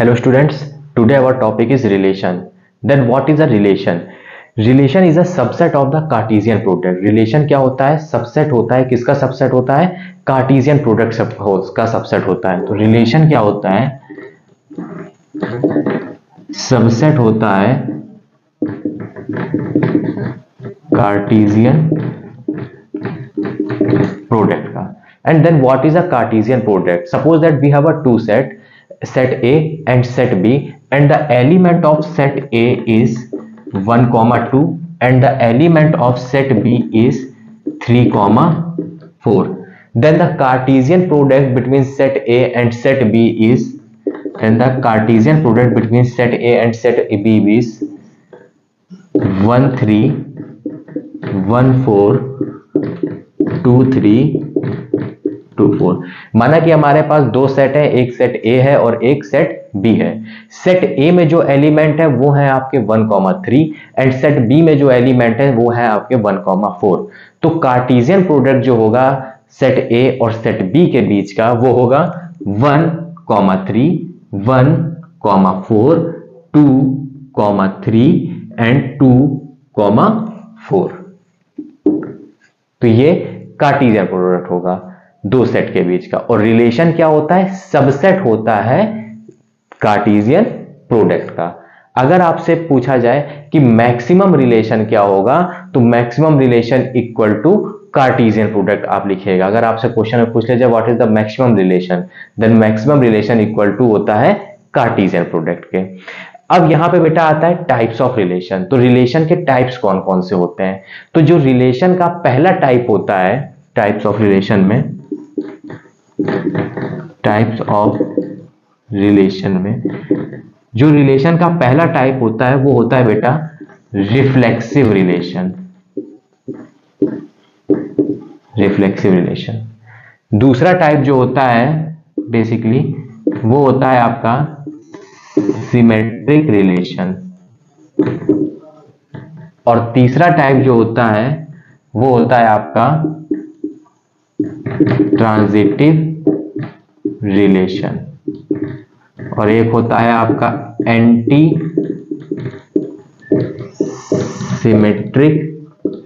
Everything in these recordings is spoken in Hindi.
Hello students, today our topic is relation. Then what is a relation? Relation is a subset of the Cartesian product. Relation क्या होता है? सबसेट होता है. किसका सबसेट होता है? कार्टेशियन प्रोडक्ट का सबसेट होता है. तो रिलेशन क्या होता है? सबसेट होता है कार्टेशियन प्रोडक्ट का. And then what is a Cartesian product? Suppose that we have a two set A and set B, and the element of set A is 1, 2, and the element of set B is 3, 4. Then the Cartesian product between set A and set B is, and the Cartesian product between set A and set B is 1, 3, 1, 4, 2, 3, 2, 4. माना कि हमारे पास दो सेट है, एक सेट ए है और एक सेट बी है. सेट ए में जो एलिमेंट है वो है आपके 1, 3 एंड सेट बी में जो एलिमेंट है वो है आपके 1, 4. तो कार्टेशियन प्रोडक्ट जो होगा सेट ए और सेट बी के बीच का वो होगा 1, 3, 1, 4, 2, 3 एंड 2, 4. तो ये कार्टेशियन प्रोडक्ट होगा दो सेट के बीच का. और रिलेशन क्या होता है? सबसेट होता है कार्टेशियन प्रोडक्ट का. अगर आपसे पूछा जाए कि मैक्सिमम रिलेशन क्या होगा, तो maximum relation equal to cartesian product आप लिखिएगा. अगर आपसे क्वेश्चन में पूछ लिया जाए what is the maximum relation, then maximum relation equal to होता है कार्टेशियन प्रोडक्ट के. अब यहां पे बेटा आता है टाइप्स ऑफ रिलेशन. तो रिलेशन के टाइप्स कौन कौन से होते हैं? तो जो रिलेशन का पहला टाइप होता है, टाइप्स ऑफ रिलेशन में, टाइप्स ऑफ रिलेशन में जो रिलेशन का पहला टाइप होता है वो होता है बेटा रिफ्लेक्सिव रिलेशन. Reflexive relation. दूसरा टाइप जो होता है बेसिकली वो होता है आपका सिमेट्रिक रिलेशन. और तीसरा टाइप जो होता है वो होता है आपका ट्रांजिटिव रिलेशन. और एक होता है आपका एंटी सिमेट्रिक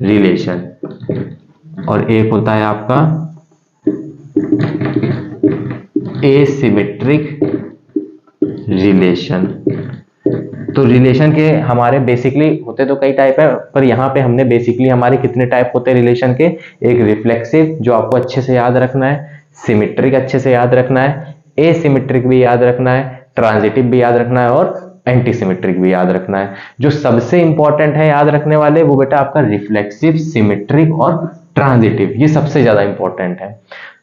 रिलेशन. और एक होता है आपका एसिमेट्रिक रिलेशन. तो रिलेशन के हमारे बेसिकली होते तो कई टाइप है, पर यहाँ पे हमने बेसिकली हमारे कितने टाइप होते हैं रिलेशन के? एक रिफ्लेक्सिव जो आपको अच्छे से याद रखना है, सिमेट्रिक अच्छे से याद रखना है, एसिमेट्रिक भी याद रखना है, ट्रांजिटिव भी याद रखना है और एंटी सिमेट्रिक भी याद रखना है. जो सबसे इंपॉर्टेंट है याद रखने वाले वो बेटा आपका रिफ्लेक्सिव, सिमेट्रिक और ट्रांजिटिव, ये सबसे ज्यादा इंपॉर्टेंट है.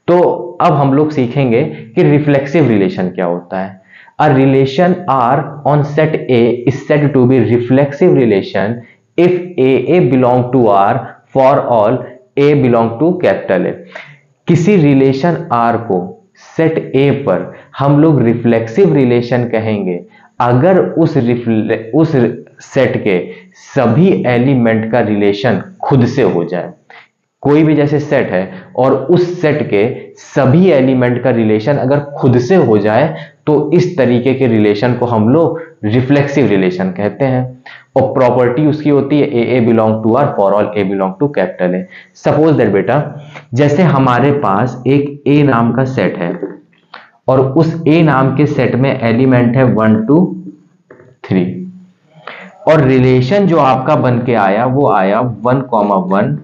तो अब हम लोग सीखेंगे कि रिफ्लेक्सिव रिलेशन क्या होता है. A relation R on set A is said to be reflexive relation if AA belong to R for all A belong to capital A. किसी रिलेशन R को सेट A पर हम लोग रिफ्लेक्सिव रिलेशन कहेंगे अगर उस सेट के सभी एलिमेंट का रिलेशन खुद से हो जाए. कोई भी जैसे सेट है और उस सेट के सभी एलिमेंट का रिलेशन अगर खुद से हो जाए तो इस तरीके के रिलेशन को हम लोग रिफ्लेक्सिव रिलेशन कहते हैं. और प्रॉपर्टी उसकी होती है A belong to R for all A belong to capital A. Suppose that बेटा जैसे हमारे पास एक ए नाम का सेट है और उस ए नाम के सेट में एलिमेंट है 1, 2, 3 और रिलेशन जो आपका बन के आया वो आया 1, 1,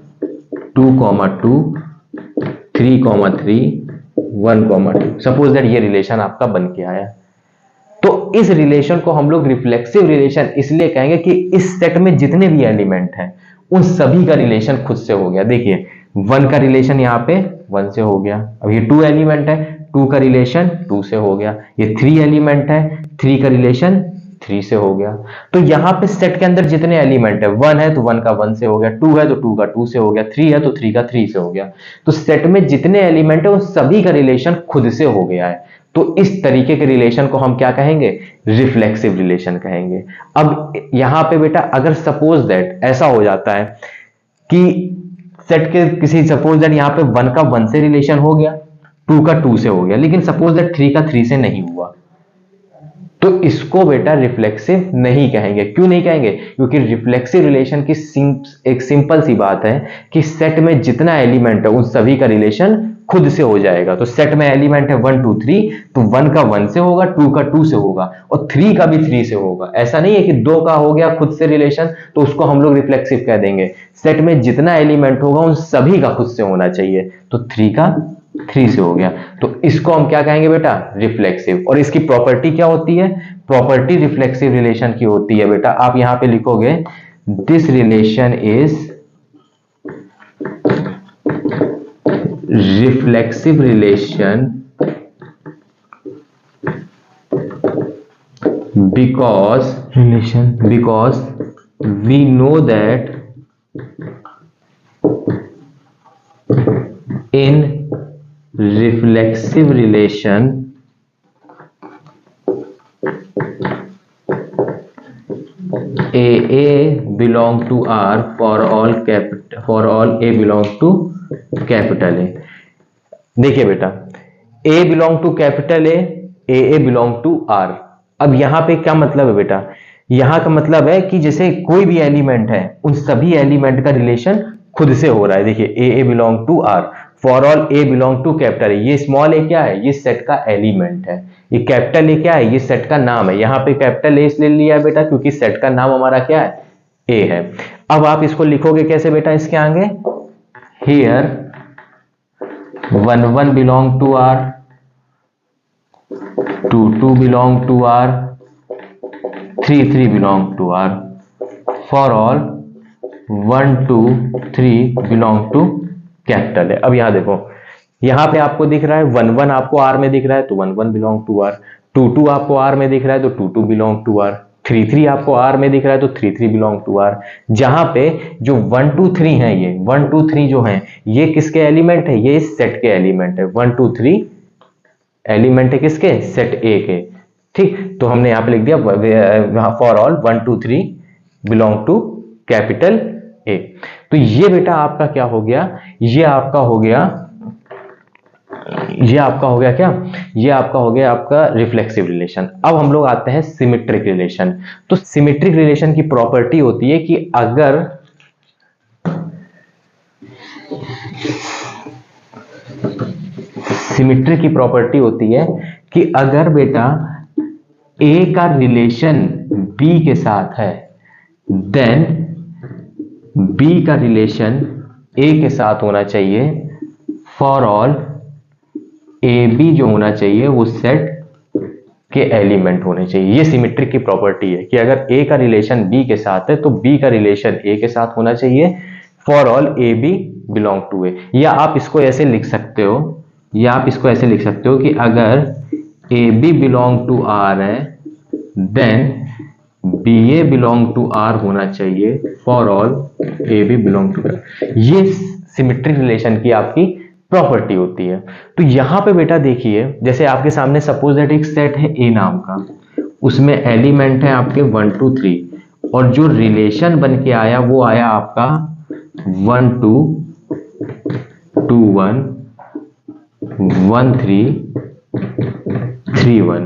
2, 2, 3, 3, 1, 2. सपोज दैट ये रिलेशन आपका बन के आया. तो इस रिलेशन को हम लोग रिफ्लेक्सिव रिलेशन इसलिए कहेंगे कि इस सेट में जितने भी एलिमेंट हैं उन सभी का रिलेशन खुद से हो गया. देखिए 1 का रिलेशन यहाँ पे 1 से हो गया. अब ये 2 एलिमेंट है, 2 का रिलेशन 2 से हो गया. ये 3 एलिमेंट है, 3 का रिलेशन 3 से हो गया. तो यहां पे सेट के अंदर जितने एलिमेंट है, 1 है तो 1 का 1 से हो गया, 2 है तो 2 का 2 से हो गया, 3 है तो 3 का 3 से हो गया. तो सेट में जितने एलिमेंट है उन सभी का रिलेशन खुद से हो गया है. तो इस तरीके के रिलेशन को हम क्या कहेंगे? रिफ्लेक्सिव रिलेशन कहेंगे. अब यहां पे बेटा अगर सपोज दैट ऐसा हो जाता है कि सेट के किसी सपोज दैट यहां पे 1 का 1 से रिलेशन हो गया, 2 का 2 से हो गया, लेकिन सपोज दैट 3 का 3 से नहीं हुआ, तो इसको बेटा रिफ्लेक्सिव नहीं कहेंगे। क्यों नहीं कहेंगे? क्योंकि रिफ्लेक्सिव रिलेशन की एक सिंपल सी बात है कि सेट में जितना एलिमेंट है उन सभी का रिलेशन खुद से हो जाएगा। तो सेट में एलिमेंट है 1 2 3, तो 1 का 1 से होगा, 2 का 2 से होगा और 3 का भी 3 से होगा। ऐसा नहीं है कि 2 का हो गया खुद से रिलेशन तो उसको हम लोग रिफ्लेक्सिव कह देंगे। सेट में जितना एलिमेंट होगा उन सभी का खुद से होना चाहिए, तो 3 का 3 से हो गया, तो इसको हम क्या कहेंगे बेटा? रिफ्लेक्सिव। और इसकी प्रॉपर्टी क्या होती है? प्रॉपर्टी रिफ्लेक्सिव रिलेशन की होती है बेटा, आप यहां पे लिखोगे this relation is reflexive relation because we know that in reflexive relation a belong to R for all a belong to capital A। देखिए बेटा, A belong to capital A belong to R। अब यहां पे क्या मतलब है बेटा? यहां का मतलब है कि जैसे कोई भी एलिमेंट है उन सभी एलिमेंट का रिलेशन खुद से हो रहा है। देखिए A belong to R, for all A belong to capital A। ये स्मॉल a क्या है? ये सेट का एलिमेंट है। ये कैपिटल A क्या है? ये सेट का नाम है। यहां पे कैपिटल A इसलिए लिया है बेटा क्योंकि सेट का नाम हमारा क्या है? A है। अब आप इसको लिखोगे कैसे बेटा इसके आगे? Here 1 1 belong to R, 2 2 belong to R, 3 3 belong to R, for all 1 2 3 belong to capital है। अब यहां देखो, यहां पे आपको दिख रहा है 1 1 आपको R में दिख रहा है तो 1 1 belong to R, 2 2 आपको R में दिख रहा है तो 2 2 belong to R, 3 3 आपको R में दिख रहा है तो 3 3 belong to R। जहां पे जो 1 2 3 है, ये 1 2 3 जो है ये किसके एलिमेंट है? ये इस सेट के एलिमेंट है। 1 2 3 एलिमेंट है किसके? सेट A के। ठीक, तो हमने यहां पे लिख दिया for all 1 2 3 belong to capital A। तो ये बेटा आपका क्या हो गया? ये आपका हो गया क्या? ये आपका हो गया आपका रिफ्लेक्सिव रिलेशन। अब हम लोग आते हैं सिमेट्रिक रिलेशन। तो सिमेट्रिक रिलेशन की प्रॉपर्टी होती है कि अगर सिमेट्री की प्रॉपर्टी होती है कि अगर बेटा A का रिलेशन B के साथ है, देन B का रिलेशन A के साथ होना चाहिए फॉर ऑल AB जो होना चाहिए वो सेट के एलिमेंट होने चाहिए। ये सिमेट्रिक की प्रॉपर्टी है कि अगर A का रिलेशन B के साथ है तो B का रिलेशन A के साथ होना चाहिए for all AB belong to A। या आप इसको ऐसे लिख सकते हो, कि अगर AB बिलोंग टू R है then BA belong to R होना चाहिए for all AB belong to R। ये सिमेट्रिक रिलेशन की आपकी प्रॉपर्टी होती है। तो यहां पे बेटा देखिए, जैसे आपके सामने सपोज दैट एक सेट है A नाम का, उसमें एलिमेंट है आपके 1 2 3 और जो रिलेशन बन के आया वो आया आपका 1 2 2 1 1 3 3 1।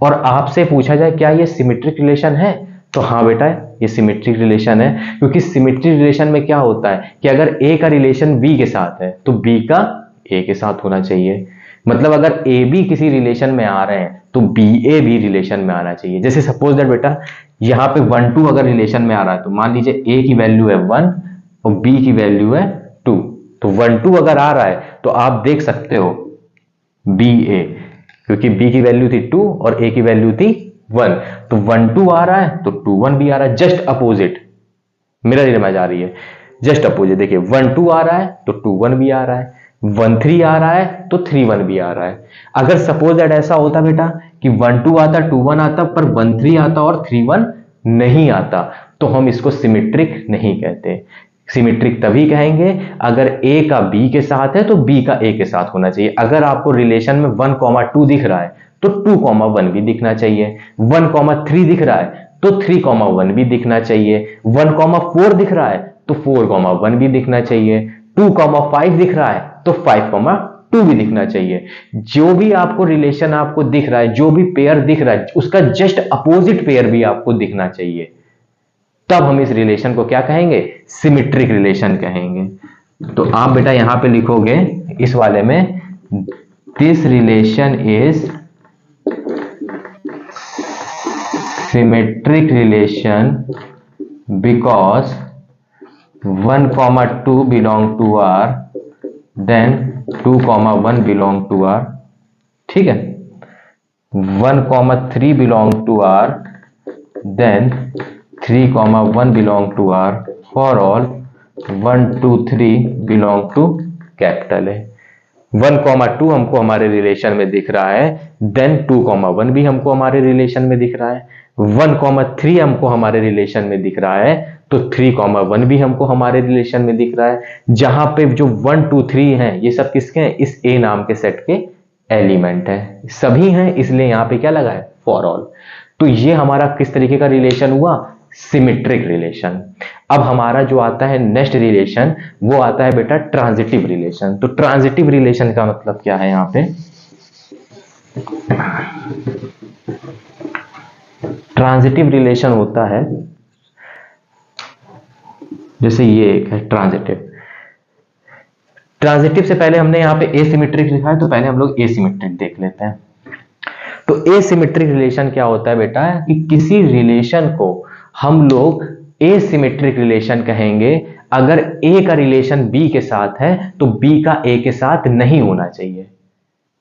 और आपसे पूछा जाए क्या ये सिमेट्रिक रिलेशन है, तो हाँ बेटा ये सिमेट्रिक रिलेशन है। क्योंकि सिमेट्रिक रिलेशन में क्या होता है कि अगर A का रिलेशन B के साथ है तो B का A के साथ होना चाहिए। मतलब अगर AB किसी रिलेशन में आ रहे हैं तो BA भी रिलेशन में आना चाहिए। जैसे सपोज दैट बेटा यहाँ पे 1 2 अगर रिलेशन में आ रहा है तो मान लीजिए A की वैल्यू है 1 और B की वैल्यू है 2, तो 1 2 अगर आ रहा है तो आप देख सकते हो BA, क्योंकि B की वैल्यू थी 2 और A की वैल्यू थी 1, तो 1 2 आ रहा है तो 2 1 भी आ रहा है। जस्ट अपोजिट मिरर इमेज आ रही है, जस्ट अपोजिट। देखिए 1 2 आ रहा है तो 2 1 भी आ रहा है, 1 3 आ रहा है तो 3 1 भी आ रहा है। अगर सपोज दैट ऐसा होता बेटा कि 1 2 आता 2 1 आता पर 1 3 आता और 3 1 नहीं आता, तो हम इसको सिमेट्रिक नहीं कहते। सिमेट्रिक तभी कहेंगे अगर A का B के साथ है तो B का A के साथ होना चाहिए। अगर आपको रिलेशन में 1 2 दिख रहा है तो 2 1 भी दिखना चाहिए, 1 3 दिख रहा है तो 3 1 भी दिखना चाहिए, 1 4 दिख रहा है तो 4 1 भी दिखना चाहिए, 2 5 दिख रहा है तो 5 टू भी दिखना चाहिए। जो भी आपको रिलेशन आपको दिख रहा है, जो भी पेयर दिख रहा है, उसका जस्ट अपोजिट पेयर भी आपको दिखना चाहिए। तब हम इस रिलेशन को क्या कहेंगे? सिमेट्रिक रिलेशन कहेंगे। तो आप बेटा यहां पे लिखोगे इस वाले में, this relation is symmetric relation because 1, 2 belong to R, then 2, 1 belong to R। ठीक है, 1, 3 belong to R, then 3, 1 belong to R, for all 1, 2, 3 belong to capital है। 1, 2 हमको हमारे रिलेशन में दिख रहा है, देन 2, 1 भी हमको हमारे रिलेशन में दिख रहा है, 1, 3 हमको हमारे रिलेशन में दिख रहा है, तो 3, 1 भी हमको हमारे रिलेशन में दिख रहा है। जहां पे जो 1, 2, 3 हैं, ये सब किसके हैं? इस ए नाम के सेट के एलिमेंट है, सभी हैं, इसलिए यहां पे क्या लगा है? For all. तो ये हमारा किस तरीके का रिलेशन हुआ? Symmetric relation. अब हमारा जो आता है नेक्स्ट रिलेशन, वो आता है बेटा ट्रांजिटिव रिलेशन। तो ट्रांजिटिव रिलेशन का मतलब क्या है? यहां पे ट्रांजिटिव रिलेशन होता है, जैसे ये एक है ट्रांजिटिव। ट्रांजिटिव से पहले हमने यहां पे एसिमेट्रिक लिखा है, तो पहले हम लोग एसिमेट्रिक देख लेते हैं। तो एसिमेट्रिक रिलेशन क्या होता है बेटा? कि किसी रिलेशन को हम लोग एसिमेट्रिक रिलेशन कहेंगे अगर ए का रिलेशन बी के साथ है तो बी का ए के साथ नहीं होना चाहिए।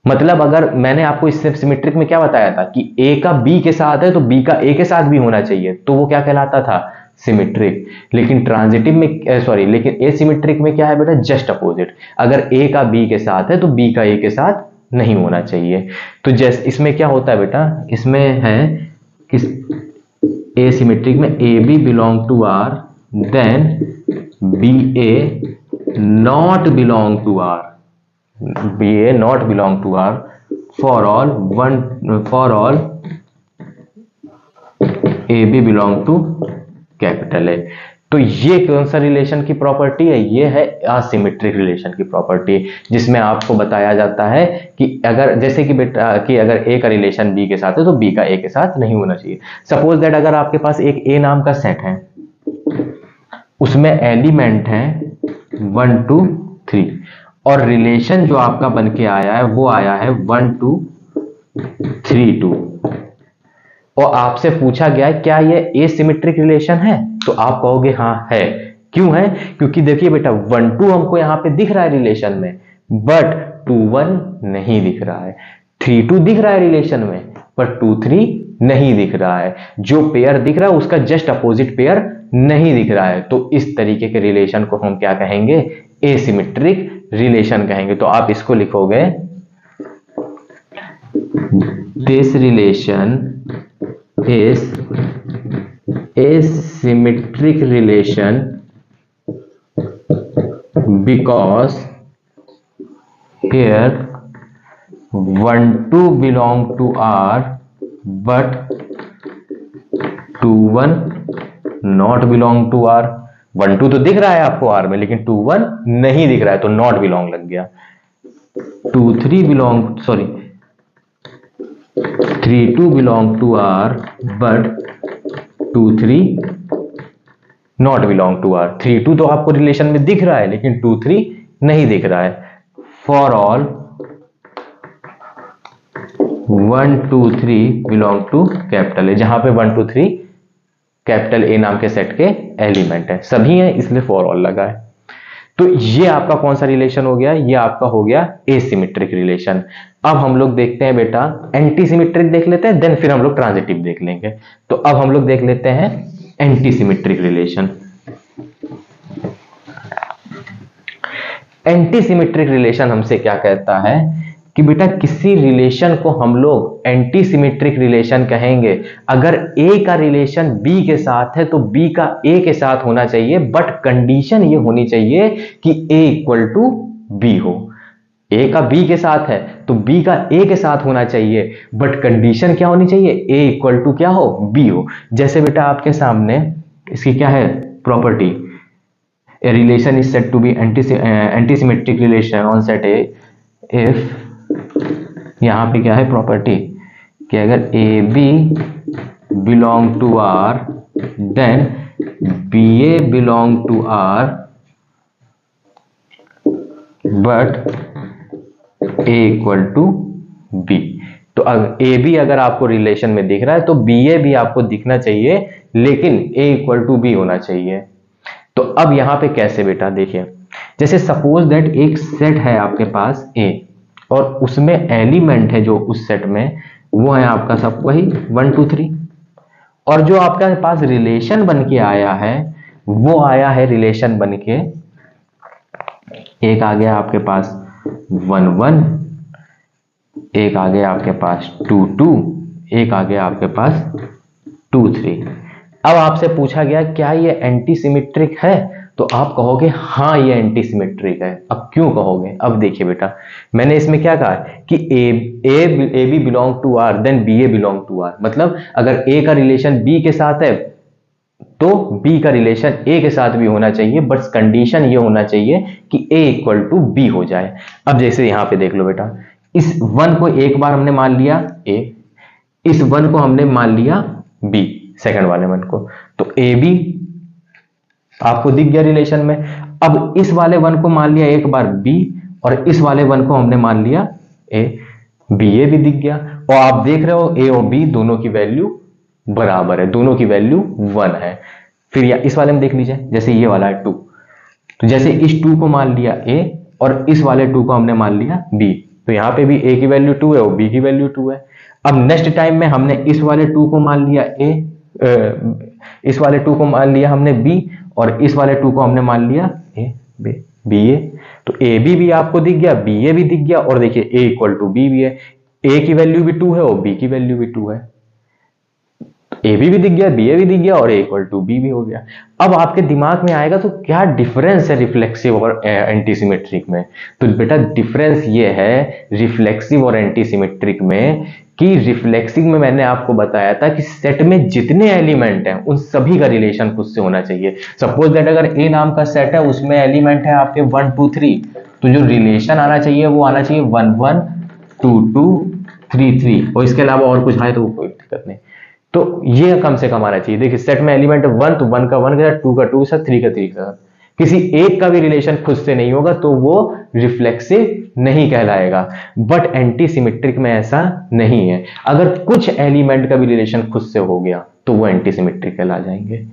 मतलब अगर मैंने आपको इससे सिमेट्रिक में क्या बताया था कि ए का बी के साथ है तो बी का ए के साथ भी होना चाहिए, तो वो क्या कहलाता था? सिमेट्रिक। लेकिन ट्रांजिटिव में लेकिन एसिमेट्रिक में क्या है बेटा? Just opposite. अगर ए का बी के साथ है तो बी का ए के साथ नहीं होना चाहिए। तो जैसे इसमें क्या होता है बेटा? इसमें है किस एसिमेट्रिक में A B belong to R, then B A not belong to R, B A not belong to R, for all A B belong to capital है। तो ये कौन सा रिलेशन की प्रॉपर्टी है? ये है असिमेट्रिक रिलेशन की प्रॉपर्टी, जिसमें आपको बताया जाता है कि अगर जैसे कि बेटा कि अगर ए का रिलेशन बी के साथ है तो बी का ए के साथ नहीं होना चाहिए। सपोज दैट अगर आपके पास एक ए नाम का सेट है, उसमें एलिमेंट है 1, 2, 3, और रिलेशन जो आपका बन के आया है वो आया है 1, 2, 3, 2, और आपसे पूछा गया है क्या ये एसिमेट्रिक रिलेशन है? तो आप कहोगे हाँ है। क्यों है? क्योंकि देखिए बेटा 1, 2 हमको यहां पे दिख रहा है रिलेशन में, बट 2, 1 नहीं दिख रहा है। 3, 2 दिख रहा है रिलेशन में, पर 2, 3 नहीं दिख रहा है। जो पेयर दिख रहा है उसका जस्ट अपोजिट पेयर नहीं दिख रहा है। तो इस तरीके के रिलेशन को हम क्या कहेंगे? एसिमेट्रिक रिलेशन कहेंगे। तो आप इसको लिखोगे, this relation is asymmetric relation because here 1, 2 belong to R but 2, 1 not belong to R। 1, 2 तो दिख रहा है आपको R में, लेकिन 2, 1 नहीं दिख रहा है, तो नॉट बिलोंग लग गया। 2, 3 belong 3, 2 belong to R but 2, 3 not belong to R। 3, 2 तो आपको रिलेशन में दिख रहा है, लेकिन 2, 3 नहीं दिख रहा है। For all 1, 2, 3 belong to capital है, जहां पे 1, 2, 3 कैपिटल ए नाम के सेट के एलिमेंट है, सभी हैं, इसलिए फॉर ऑल लगा है। तो ये आपका कौन सा रिलेशन हो गया? ये आपका हो गया एसिमेट्रिक रिलेशन। अब हम लोग देखते हैं बेटा एंटी सिमेट्रिक देख लेते हैं, देन फिर हम लोग ट्रांजिटिव देख लेंगे। तो अब हम लोग देख लेते हैं anti symmetric relation. Anti symmetric relation हमसे क्या कहता है कि बेटा किसी रिलेशन को हम लोग एंटी सिमेट्रिक रिलेशन कहेंगे अगर ए का रिलेशन बी के साथ है तो बी का ए के साथ होना चाहिए, बट कंडीशन ये होनी चाहिए कि ए इक्वल टू बी हो। ए का बी के साथ है तो बी का ए के साथ होना चाहिए, बट कंडीशन क्या होनी चाहिए? ए इक्वल टू क्या हो? बी हो। जैसे बेटा आपके सामने इसकी क्या है property? A relation is said to be anti-symmetric relation on set A if यहां पे क्या है प्रॉपर्टी कि अगर A B belong to R then B A belong to R but A equal to B. तो ए बी अगर आपको रिलेशन में दिख रहा है तो बी ए भी आपको दिखना चाहिए, लेकिन ए इक्वल टू बी होना चाहिए। तो अब यहां पे कैसे बेटा, देखिए जैसे सपोज दैट एक सेट है आपके पास ए और उसमें एलिमेंट है जो उस सेट में वो है आपका सब वही 1 2 3, और जो आपके पास रिलेशन बन के आया है वो आया है रिलेशन बन के, एक आ गया आपके पास 1 1, एक आ गया आपके पास 2 2, एक आ गया आपके पास 2 3। अब आपसे पूछा गया क्या ये एंटी सिमेट्रिक है, तो आप कहोगे हाँ ये एंटी सिमेट्रिक है। अब क्यों कहोगे, अब देखिए बेटा मैंने इसमें क्या कहा कि A B belong to R then B A belong to R, मतलब अगर ए का रिलेशन बी के साथ है तो बी का रिलेशन ए के साथ भी होना चाहिए, बट कंडीशन ये होना चाहिए कि ए इक्वल टू बी हो जाए। अब जैसे यहां पे देख लो बेटा, इस 1 को एक बार हमने मान लिया ए, इस 1 को हमने मान लिया बी, सेकंड वाले 1 को, तो ए बी आपको दिख गया रिलेशन में। अब इस वाले 1 को मान लिया एक बार बी, और इस वाले 1 को हमने मान लिया ए, बी ए भी दिख गया। और आप देख रहे हो ए और बी दोनों की वैल्यू बराबर है, दोनों की वैल्यू 1 है। फिर या इस वाले में देख लीजिए, जैसे ये वाला है 2, तो जैसे इस 2 को मान लिया ए और इस वाले 2 को हमने मान लिया बी, तो यहां पे भी ए की वैल्यू 2 है और बी की वैल्यू 2 है। अब नेक्स्ट टाइम में हमने इस वाले 2 को मान लिया ए, इस वाले 2 को मान लिया हमने बी, और इस वाले 2 को हमने मान लिया ए बी ए, तो ए बी भी आपको दिख गया, बी ए भी दिख गया, और देखिए ए इक्वल टू बी भी है, ए की वैल्यू भी 2 है और बी की वैल्यू भी 2 है, ए भी दिख गया, बी ए भी दिख गया और ए इक्वल टू बी भी हो गया। अब आपके दिमाग में आएगा तो क्या डिफरेंस है रिफ्लेक्सिव और एंटीसिमेट्रिक में, तो बेटा डिफरेंस ये है रिफ्लेक्सिव और एंटीसिमेट्रिक में कि रिफ्लेक्सिव में मैंने आपको बताया था कि सेट में जितने एलिमेंट हैं उन सभी का रिलेशन खुद से होना चाहिए। सपोज दैट अगर ए नाम का सेट है उसमें एलिमेंट है आपके 1 2 3, तो जो रिलेशन आना चाहिए वो आना चाहिए 1 1 2 2 3 3, और इसके अलावा और कुछ आए तो कोई दिक्कत नहीं। तो ये कम से कम आना चाहिए। देखिए सेट में एलिमेंट 1 तो 1 का 1 के साथ, 2 का 2 के साथ, 3 का 3 के साथ, किसी एक का भी रिलेशन खुद से नहीं होगा तो वो रिफ्लेक्सिव नहीं कहलाएगा। बट एंटी सिमेट्रिक में ऐसा नहीं है, अगर कुछ एलिमेंट का भी रिलेशन खुद से हो गया तो वो एंटी सिमेट्रिक कहला जाएंगे।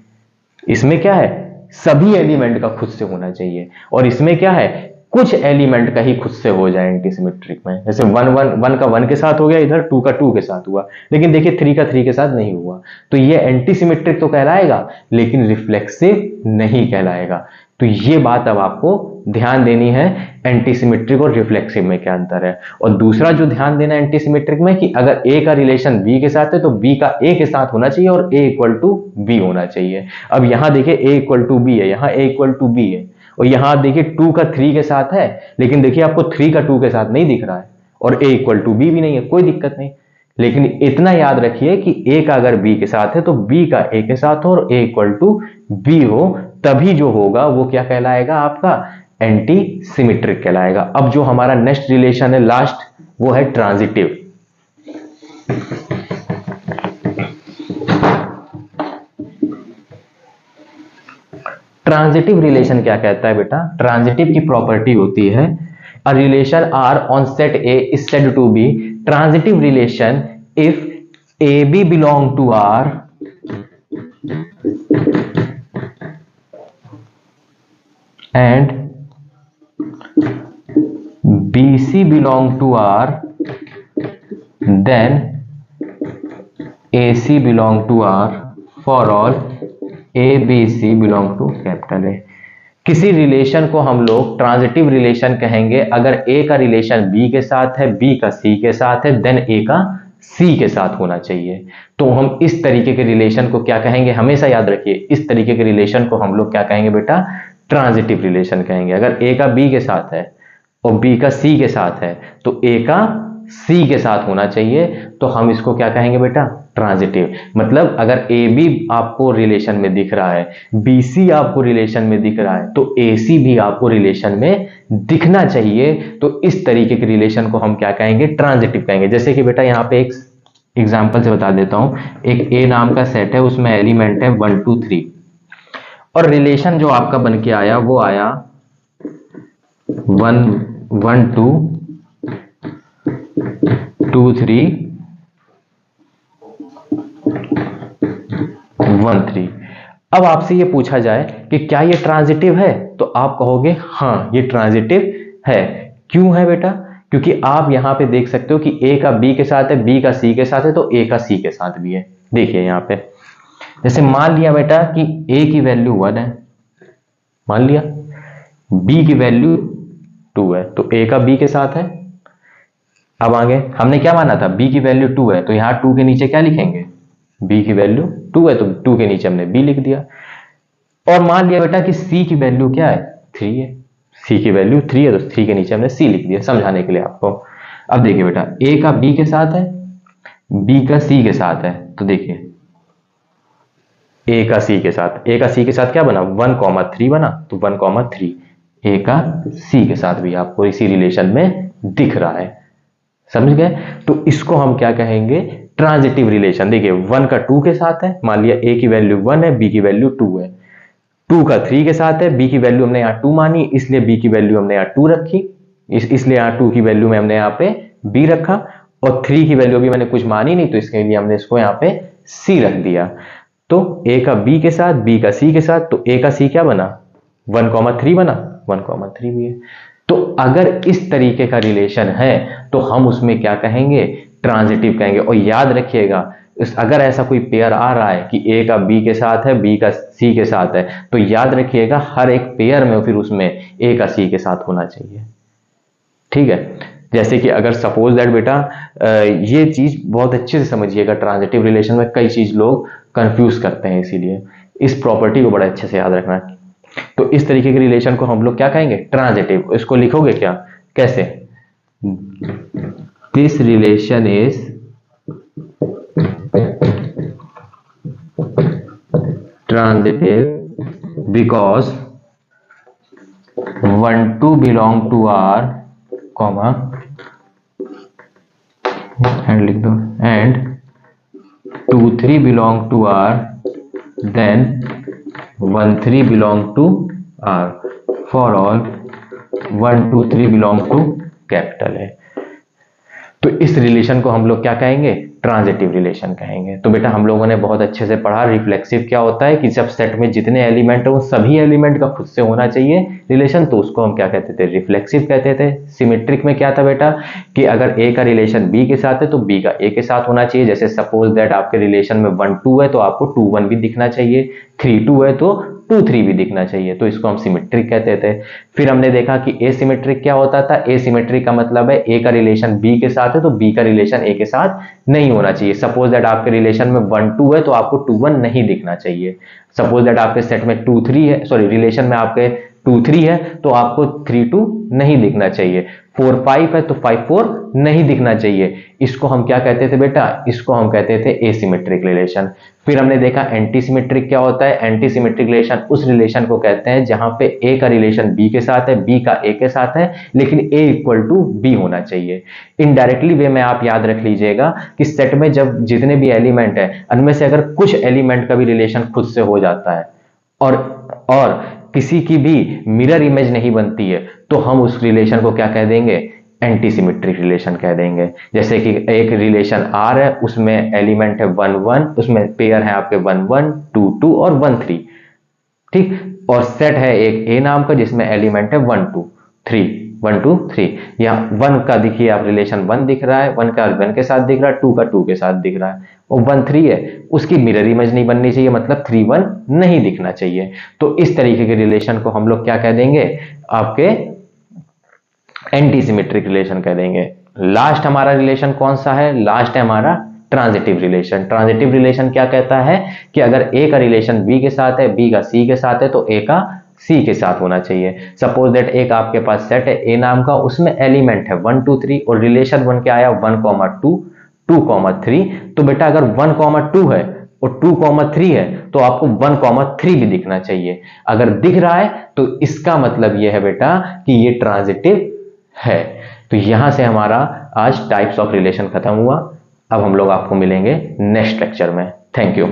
इसमें क्या है, सभी एलिमेंट का खुद से होना चाहिए, और इसमें क्या है, कुछ एलिमेंट का ही खुद से हो जाए एंटीसिमेट्रिक में। जैसे 1 का 1 के साथ हो गया, इधर 2 का 2 के साथ हुआ, लेकिन देखिए 3 का 3 के साथ नहीं हुआ, तो ये एंटीसिमेट्रिक तो कहलाएगा लेकिन रिफ्लेक्सिव नहीं कहलाएगा। तो ये बात अब आपको ध्यान देनी है, एंटीसिमेट्रिक और रिफ्लेक्सिव में क्या अंतर है। और दूसरा जो ध्यान देना है एंटीसिमेट्रिक में कि अगर ए का रिलेशन बी के साथ है तो बी का ए के साथ होना चाहिए और ए इक्वल टू बी होना चाहिए। अब यहां देखिए ए इक्वल टू बी है, यहां ए इक्वल टू बी है, और यहां देखिए 2 का 3 के साथ है, लेकिन देखिए आपको 3 का 2 के साथ नहीं दिख रहा है, और ए इक्वल टू बी भी नहीं है, कोई दिक्कत नहीं। लेकिन इतना याद रखिए कि ए का अगर बी के साथ है तो बी का ए के साथ हो और ए इक्वल टू बी हो, तभी जो होगा वो क्या कहलाएगा, आपका एंटी सिमेट्रिक कहलाएगा। अब जो हमारा नेक्स्ट रिलेशन है लास्ट, वो है ट्रांजिटिव। ट्रांजिटिव रिलेशन क्या कहता है बेटा, ट्रांजिटिव की प्रॉपर्टी होती है a relation R on set A is said to be transitive relation if A B belong to R and BC belong to R, then AC belong to R for all ABC belong to capital A। किसी रिलेशन को हम लोग ट्रांजिटिव रिलेशन कहेंगे अगर A का रिलेशन B के साथ है, B का C के साथ है, देन A का C के साथ होना चाहिए। तो हम इस तरीके के रिलेशन को क्या कहेंगे, हमेशा याद रखिए, इस तरीके के रिलेशन को हम लोग क्या कहेंगे बेटा, ट्रांजिटिव रिलेशन कहेंगे। अगर ए का बी के साथ है और बी का सी के साथ है तो ए का सी के साथ होना चाहिए, तो हम इसको क्या कहेंगे बेटा, ट्रांजिटिव। मतलब अगर ए बी आपको रिलेशन में दिख रहा है, बी सी आपको रिलेशन में दिख रहा है, तो ए सी भी आपको रिलेशन में दिखना चाहिए। तो इस तरीके के रिलेशन को हम क्या कहेंगे, ट्रांजिटिव कहेंगे। जैसे कि बेटा यहाँ पे एक एग्जाम्पल से बता देता हूं, एक ए नाम का सेट है, उसमें एलिमेंट है 1 2 3, और रिलेशन जो आपका बन के आया वो आया 1 1 2 2 3 1 3। अब आपसे ये पूछा जाए कि क्या ये ट्रांजिटिव है, तो आप कहोगे हाँ ये ट्रांजिटिव है। क्यों है बेटा? क्योंकि आप यहां पे देख सकते हो कि ए का बी के साथ है, बी का सी के साथ है, तो ए का सी के साथ भी है। देखिए यहां पे जैसे मान लिया बेटा कि ए की वैल्यू 1 है, मान लिया बी की वैल्यू 2 है, तो ए का बी के साथ है। अब आगे हमने क्या माना था, बी की वैल्यू 2 है, तो यहां 2 के नीचे क्या लिखेंगे, बी की वैल्यू 2 है, तो 2 के नीचे हमने बी लिख दिया। और मान लिया बेटा कि सी की वैल्यू क्या है, 3 है, सी की वैल्यू 3 है, तो 3 के नीचे हमने सी लिख दिया समझाने के लिए आपको। अब देखिए बेटा ए का बी के साथ है, बी का सी के साथ है, तो देखिए ए का सी के साथ, ए का सी के साथ क्या बना 1,3 बना, तो 1,3 ए का सी के साथ भी आपको इसी रिलेशन में दिख रहा है। समझ गए? तो इसको हम क्या कहेंगे, ट्रांजिटिव रिलेशन। देखिए 1 का 2 के साथ है, मान लिया ए की वैल्यू 1 है, बी की वैल्यू 2 है, 2 का 3 के साथ है, बी की वैल्यू हमने यहाँ 2 मानी, इसलिए बी की वैल्यू हमने यहाँ 2 रखी, इसलिए यहाँ 2 की वैल्यू में हमने यहाँ पे बी रखा, और 3 की वैल्यू भी मैंने कुछ मानी नहीं, तो इसके लिए हमने इसको यहाँ पे सी रख दिया। तो ए का बी के साथ, बी का सी के साथ, तो ए का सी क्या बना 1,3 बना, 1,3 भी है। तो अगर इस तरीके का रिलेशन है तो हम उसमें क्या कहेंगे, ट्रांजिटिव कहेंगे। और याद रखिएगा अगर ऐसा कोई पेयर आ रहा है कि ए का बी के साथ है, बी का सी के साथ है, तो याद रखिएगा हर एक पेयर में फिर उसमें ए का सी के साथ होना चाहिए। ठीक है? जैसे कि अगर सपोज दैट बेटा ये चीज बहुत अच्छे से समझिएगा, ट्रांजिटिव रिलेशन में कई चीज लोग कंफ्यूज करते हैं, इसीलिए इस प्रॉपर्टी को बड़ा अच्छे से याद रखना। तो इस तरीके के रिलेशन को हम लोग क्या कहेंगे, ट्रांजिटिव। इसको लिखोगे क्या, कैसे, this relation is transitive because 1 2 belong to R, comma and लिख दो, and 2 3 belong to R, then 1 3 belong to R, for all 1 2 3 belong to capital है। तो इस रिलेशन को हम लोग क्या कहेंगे, ट्रांजिटिव रिलेशन कहेंगे। तो बेटा हम लोगों ने बहुत अच्छे से पढ़ा रिफ्लेक्सिव क्या होता है, कि जब सेट में जितने एलिमेंट हो उन सभी एलिमेंट का खुद से होना चाहिए रिलेशन, तो उसको हम क्या कहते थे, रिफ्लेक्सिव कहते थे। सिमेट्रिक में क्या था बेटा, कि अगर ए का रिलेशन बी के साथ है तो बी का ए के साथ होना चाहिए। जैसे सपोज दैट आपके रिलेशन में 1 2 है तो आपको 2 1 भी दिखना चाहिए, 3 2 है तो 2 3 भी दिखना चाहिए, तो इसको हम सिमेट्रिक कहते थे। फिर हमने देखा कि एसिमेट्रिक क्या होता था, एसिमेट्रिक का मतलब है ए का रिलेशन बी के साथ है तो बी का रिलेशन ए के साथ नहीं होना चाहिए। सपोज दैट आपके रिलेशन में 1 2 है तो आपको 2 1 नहीं दिखना चाहिए। सपोज दैट आपके सेट में 2 3 है, सॉरी रिलेशन में आपके 2 3 है तो आपको 3 2 नहीं दिखना चाहिए, 4 5 है तो 5 4 नहीं दिखना चाहिए। इसको हम क्या कहते थे बेटा, इसको हम कहते थे एसिमेट्रिक रिलेशन। फिर हमने देखा एंटी सिमेट्रिक क्या होता है, एंटी सिमेट्रिक रिलेशन उस रिलेशन को कहते हैं जहां पे ए का रिलेशन बी के साथ है, बी का ए के साथ है, लेकिन ए इक्वल टू बी होना चाहिए। इनडायरेक्टली वे में आप याद रख लीजिएगा कि सेट में जब जितने भी एलिमेंट है उनमें से अगर कुछ एलिमेंट का भी रिलेशन खुद से हो जाता है और किसी की भी मिरर इमेज नहीं बनती है, तो हम उस रिलेशन को क्या कह देंगे, एंटी सिमेट्रिक रिलेशन कह देंगे। जैसे कि एक रिलेशन आर है, उसमें एलिमेंट है 1 1, उसमें पेयर है आपके 1 1 2 2 और 1 3, ठीक। और सेट है एक ए नाम का जिसमें एलिमेंट है 1 2 3, 1 2 3। यहाँ 1 का देखिए आप रिलेशन 1 दिख रहा है, 1 का 1 के साथ दिख रहा है, 2 का 2 के साथ दिख रहा है, और 1 3 है, उसकी मिरर इमेज नहीं बननी चाहिए, मतलब 3 1 नहीं दिखना चाहिए। तो इस तरीके के रिलेशन को हम लोग क्या कह देंगे, आपके एंटी सिमेट्रिक रिलेशन कह देंगे। लास्ट हमारा रिलेशन कौन सा है, लास्ट है हमारा ट्रांजिटिव रिलेशन। ट्रांजिटिव रिलेशन क्या कहता है कि अगर ए का रिलेशन बी के साथ है, बी का सी के साथ है, तो ए का सी के साथ होना चाहिए। सपोज दैट एक आपके पास सेट है ए नाम का, उसमें एलिमेंट है 1 2 3 और रिलेशन बन के आया 1 2 2,3। तो बेटा अगर 1,2 है और 2,3 है तो आपको 1,3 भी दिखना चाहिए। अगर दिख रहा है तो इसका मतलब यह है बेटा कि ये ट्रांजिटिव है। तो यहां से हमारा आज टाइप्स ऑफ रिलेशन खत्म हुआ। अब हम लोग आपको मिलेंगे नेक्स्ट लेक्चर में। Thank you.